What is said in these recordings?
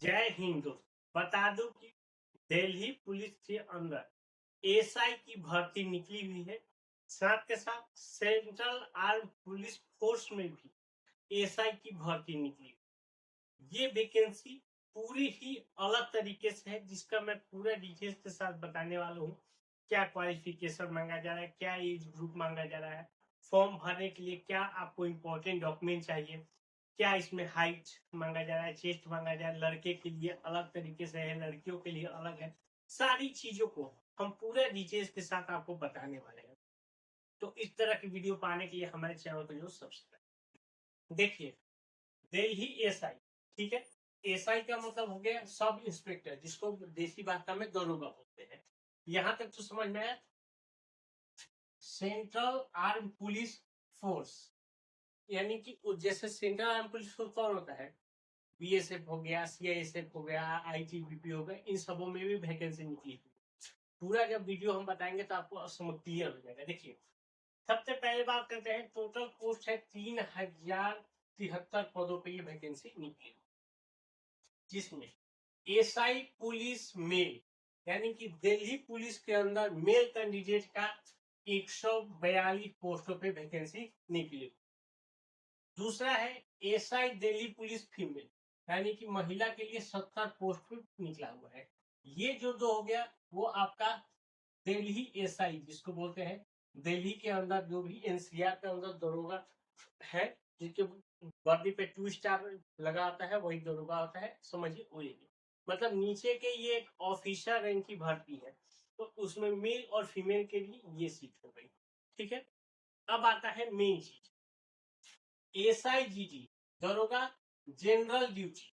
जय हिंद दोस्त। बता दूं कि दिल्ली पुलिस के अंदर एसआई की भर्ती निकली हुई है। साथ के साथ सेंट्रल आर्म पुलिस फोर्स में भी एसआई की भर्ती निकली। ये वैकेंसी पूरी ही अलग तरीके से है, जिसका मैं पूरा डिटेल्स के साथ बताने वाला हूँ। क्या क्वालिफिकेशन मांगा जा रहा है, क्या एज ग्रुप मांगा जा रहा है, फॉर्म भरने के लिए क्या आपको इम्पोर्टेंट डॉक्यूमेंट चाहिए, क्या इसमें हाइट मांगा जा रहा है, चेस्ट मांगा जा रहा है, लड़के के लिए अलग तरीके से है, लड़कियों के लिए अलग है। सारी चीजों को हम पूरा डिटेल्स के साथ आपको बताने वाले हैं। तो इस तरह की वीडियो पाने के लिए हमारे चैनल को जो सब्सक्राइब देखिए। दिल्ली एसआई, ठीक है। एसआई का मतलब हो गया सब इंस्पेक्टर, जिसको देसी भाषा में दरोगा बोलते हैं। यहां तक तो समझ में आया। सेंट्रल आर्म पुलिस फोर्स, यानी कि जैसे सेंट्रल आर्म पुलिस फोर्स कौन होता है, बीएसएफ हो गया, सीआईएसएफ हो गया, आईटीबीपी हो गया, इन सबों में भी वैकेंसी निकली। पूरा जब वीडियो हम बताएंगे तो आपको समझ क्लियर हो जाएगा। देखिए, सबसे पहले बात करते हैं, टोटल पोस्ट है 3073 पदों पे ये वैकेंसी निकली, जिसमें एसआई पुलिस मेल, यानी कि दिल्ली पुलिस के अंदर मेल कैंडिडेट का 142 पोस्टों पे वैकेंसी निकली। दूसरा है एसआई दिल्ली पुलिस फीमेल, यानी कि महिला के लिए 70 पोस्ट पे निकला हुआ है। ये जो दो हो गया वो आपका दिल्ली एसआई, जिसको बोलते हैं दिल्ली के अंदर जो भी एनसीआर के अंदर दरोगा है, जिसके वर्दी पे 2 स्टार लगा आता है, वही दरोगा होता है, समझिए वही। मतलब नीचे के ये एक ऑफिसर रैंक की भर्ती है, तो उसमें मेल और फीमेल के लिए ये सीट हो गई। ठीक है। अब आता है मेन चीज, एसआईजीडी, दरोगा general duty,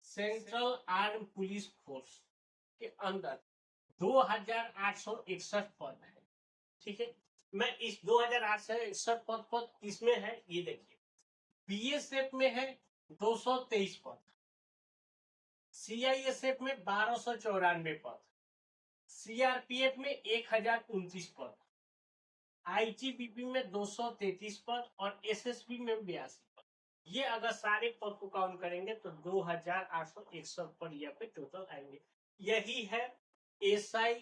central arm police force के अंदर 2861 पद है। ठीक है। मैं इस 2861 पद किसमें है ये देखिए। बीएसएफ में है 223 पद, सीआईएसएफ में 1294 पद, सीआरपीएफ में 1029 पद, आईटीबीपी में 233 पद और एसएसबी में 82 पद। ये अगर सारे पद को काउंट करेंगे तो 2861 पद यहाँ पे टोटल आएंगे। यही है SI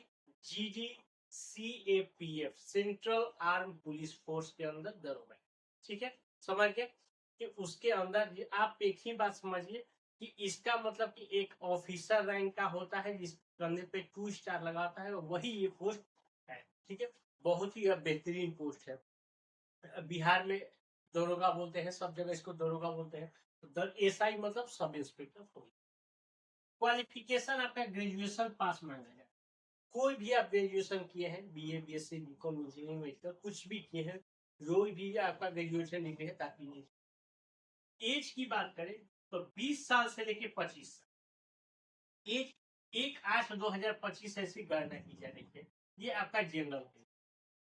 GD CAPF, central arm police force के अंदर दरोगा। ठीक है, समझ गए कि उसके अंदर आप एक ही बात समझिए कि इसका मतलब कि एक ऑफिसर रैंक का होता है, जिस कंधे पे 2 स्टार लगाता है, वही ये पोस्ट है। ठीक है, बहुत ही बेहतरीन पोस्ट है। बिहार में दरोगा बोलते हैं, सब जगह इसको दरोगा बोलते हैं। तो एसआई मतलब सब इंस्पेक्टर हो। क्वालिफिकेशन आपका ग्रेजुएशन पास मांगा जाए। कोई भी आप ग्रेजुएशन किए हैं, BA BSc BCom engineering medical कुछ भी किए हैं, जो भी आपका ग्रेजुएशन निकले है, ताकि एज की बात करें तो 20 साल से लेके 25 साल एज, 1/8/2025 ऐसी गणना की जा रही है। ये आपका जनरल है।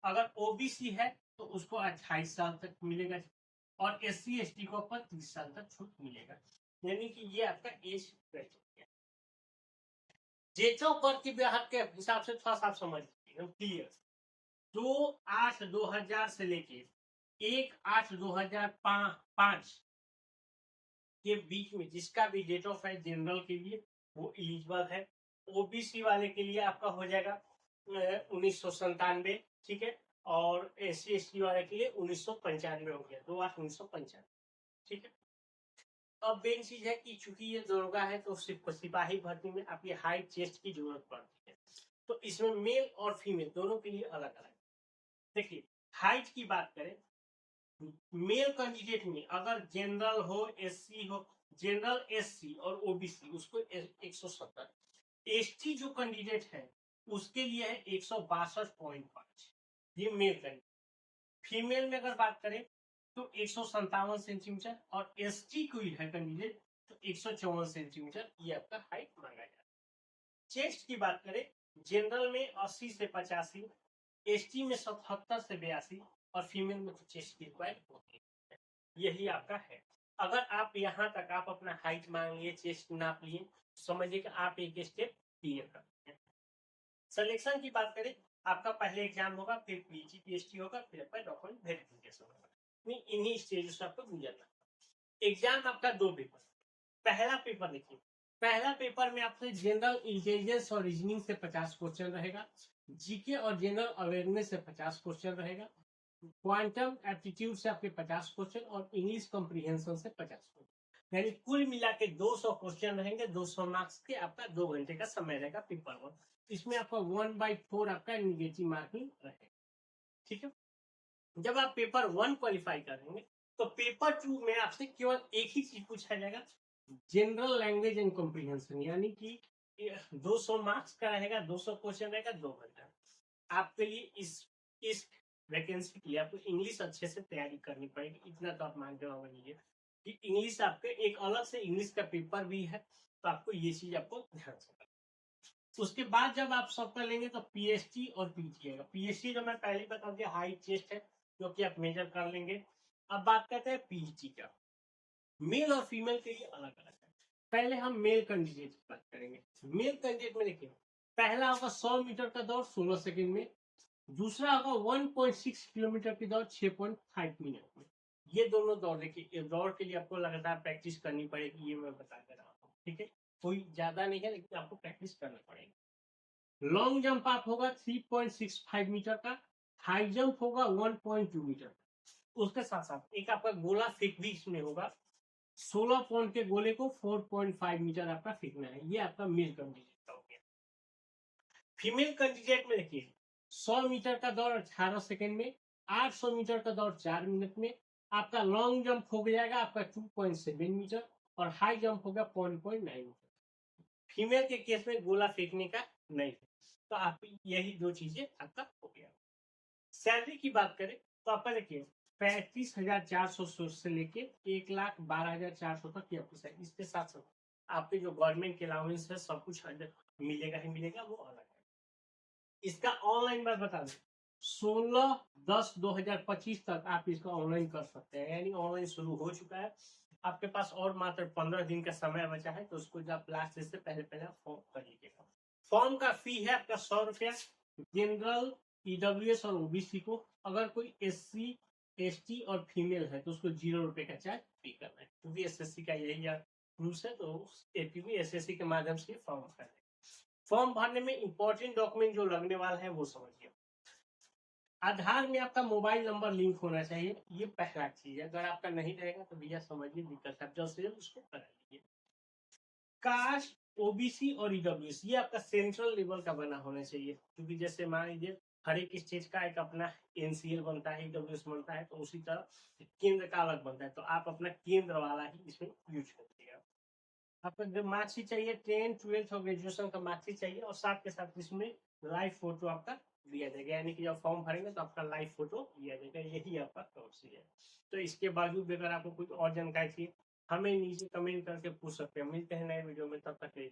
अगर ओबीसी है तो उसको 28 साल तक मिलेगा, और एससी एसटी को 30 साल तक छूट मिलेगा। यानी कि ये आपका age criteria. Date of birth के हिसाब से थोड़ा सा आप समझ लीजिए, क्लियर। 2/8/2000 से लेके 1/8/2005 के बीच में जिसका भी डेट ऑफ है जनरल के लिए वो एलिजिबल है। ओबीसी वाले के लिए आपका हो जाएगा 1997। ठीक है, और एससी एसटी वाले के लिए 1995 हो गया, 2/8/1995। ठीक है। अब मेन चीज है कि चूंकि ये दरोगा है तो सिर्फ सिपाही भर्ती में आपकी हाइट चेस्ट की जरूरत पड़ती है, तो इसमें मेल और फीमेल दोनों के लिए अलग अलग। देखिए, हाइट की बात करें, मेल कैंडिडेट में अगर जनरल हो, एससी हो, जनरल एससी और ओबीसी उसको 170, एसटी जो कैंडिडेट है उसके लिए है 162.5, ये मेल कैंडिडेट। फीमेल में अगर बात करें तो 157 सेंटीमीटर, और एसटी कोई है कैंडिडेट तो 154 सेंटीमीटर ये आपका हाइट मांगा जाता है। चेस्ट की बात करें, जनरल में 80 से 85, एसटी में 77 से 82, और फीमेल में तो चेस्ट की रिक्वायर्ड होती है। यही आपका है। अगर आप यहाँ तक आप अपना हाइट मांग लिए, चेस्ट नाप लिए, समझिए कि आप एक स्टेप क्लियर करते हैं। सिलेक्शन की बात करें, आपका पहले एग्जाम होगा, फिर पीजी पीएचडी होगा, फिर आपका डॉक्यूमेंट वेरिफिकेशन होगा। इन्हीं स्टेज से आपको गुजरना। एग्जाम आपका 2 पेपर। पहला पेपर देखिए, पहला पेपर में आपसे जनरल इंटेलिजेंस और रीजनिंग से 50 क्वेश्चन रहेगा, जीके और जनरल अवेयरनेस से 50 क्वेश्चन रहेगा, क्वांटम एप्टीट्यूड से आपके 50 क्वेश्चन और इंग्लिश कॉम्प्रिहेंशन से 50 क्वेश्चन, यानी कुल मिला के 200 क्वेश्चन रहेंगे। 200 मार्क्स के आपका 2 घंटे का समय रहेगा पेपर 1। इसमें आपका 1/4 आपका निगेटिव मार्किंग रहेगा। ठीक है, जब आप पेपर 1 क्वालिफाई करेंगे तो पेपर 2 में आपसे केवल एक ही चीज पूछा जाएगा, जनरल लैंग्वेज एंड कॉम्प्रिहेंशन, यानी कि 200 मार्क्स का रहेगा, 200 क्वेश्चन रहेगा, 2 घंटा। आपके लिए इस वैकेंसी के लिए आपको इंग्लिश अच्छे से तैयारी करनी पड़ेगी। इतना तो आप मान के लीजिए कि इंग्लिश आपके एक अलग से इंग्लिश का पेपर भी है, तो आपको ये चीज आपको ध्यान से करना। उसके बाद जब आप सब कर लेंगे तो पीएचडी और पीजी आएगा। पीएचडी जो मैं पहले बता दिया हाई चेस्ट है, जो कि आप मेजर कर लेंगे। अब बात करते हैं पीजी का। मेल और फीमेल के लिए अलग अलग है। पहले हम मेल कैंडिडेट की बात करेंगे। मेल कैंडिडेट में देखिए, पहला होगा 100 मीटर का दौड़ 16 सेकंड में, दूसरा होगा 1.6 किलोमीटर की दौड़ 6.5 मिनट में। ये दोनों दौड़ देखिए, दौड़ के लिए आपको लगातार प्रैक्टिस करनी पड़ेगी, ये मैं बता दे रहा हूँ। ठीक है, कोई ज्यादा नहीं है, लेकिन आपको प्रैक्टिस करना पड़ेगा। लॉन्ग जंप आप होगा 3.65 मीटर का, हाई जंप होगा 1.2 मीटर। उसके साथ साथ एक आपका गोला फेंक भी इसमें होगा। 16 पॉइंट के गोले को 4.5 मीटर आपका फेंकना है। ये आपका मेल कैंडिडेट का हो गया। फीमेल कैंडिडेट में देखिए, 100 मीटर का दौड़ 18 सेकंड में, 800 मीटर का दौड़ 4 मिनट में, आपका लॉन्ग जंप हो जाएगा आपका 2.7 मीटर और हाई जंप होगा 0.9 मीटर। फीमेल के केस में गोला फेंकने का नहीं है, तो आप यही दो चीजें आपका हो गया। सैलरी की बात करें तो आपका देखिए 35,400 से लेके 1,12,400 तक की आपको सैलरी। इसके साथ साथ आपके जो गवर्नमेंट के अलाउंस है सब कुछ मिलेगा ही मिलेगा, वो अलग है। इसका ऑनलाइन बात बता दें, 16/10/2025 तक आप इसका ऑनलाइन कर सकते हैं, यानी ऑनलाइन शुरू हो चुका है। आपके पास और मात्र 15 दिन का समय बचा है, तो उसको जब लास्ट से पहले पहले फॉर्म कर लीजिएगा। फॉर्म का फी है आपका 100 रुपया। जनरल, ईडब्ल्यूएस और ओबीसी को, अगर कोई एससी एसटी और फीमेल है तो उसको 0 रुपए का चार्ज पे करना है, क्योंकि एसएससी का यही रूल्स है। तो एपी भी एसएससी के माध्यम से फॉर्म भरना है। फॉर्म भरने में इंपॉर्टेंट डॉक्यूमेंट जो लगने वाला है वो समझिए। आधार में आपका मोबाइल नंबर लिंक होना चाहिए, ये पहला चीज है। अगर आपका नहीं रहेगा तो भैया समझिए दिक्कत है, जल्द से जल्द उसको करा लीजिए। कास्ट, ओबीसी और ईडब्ल्यूएस ये आपका सेंट्रल लेवल का बना होना चाहिए, क्योंकि जैसे मान लीजिए हर एक स्टेट का एक अपना एनसीएल बनता है, ईडब्ल्यूएस बनता है, तो उसी तरह केंद्र का अलग बनता है, तो आप अपना केंद्र वाला ही इसमें यूज करिएगा। आपको जो मार्कशीट चाहिए 10, 12 और ग्रेजुएशन का मार्कशीट चाहिए, और साथ के साथ इसमें लाइव फोटो आपका दिया जाएगा, यानी कि जब फॉर्म भरेंगे तो आपका लाइव फोटो दिया जाएगा। यही आपका प्रोसेस है। तो इसके बावजूद अगर आपको कुछ और जानकारी चाहिए, हमें नीचे कमेंट करके पूछ सकते हैं। मिलते हैं नए वीडियो में, तब तक के लिए।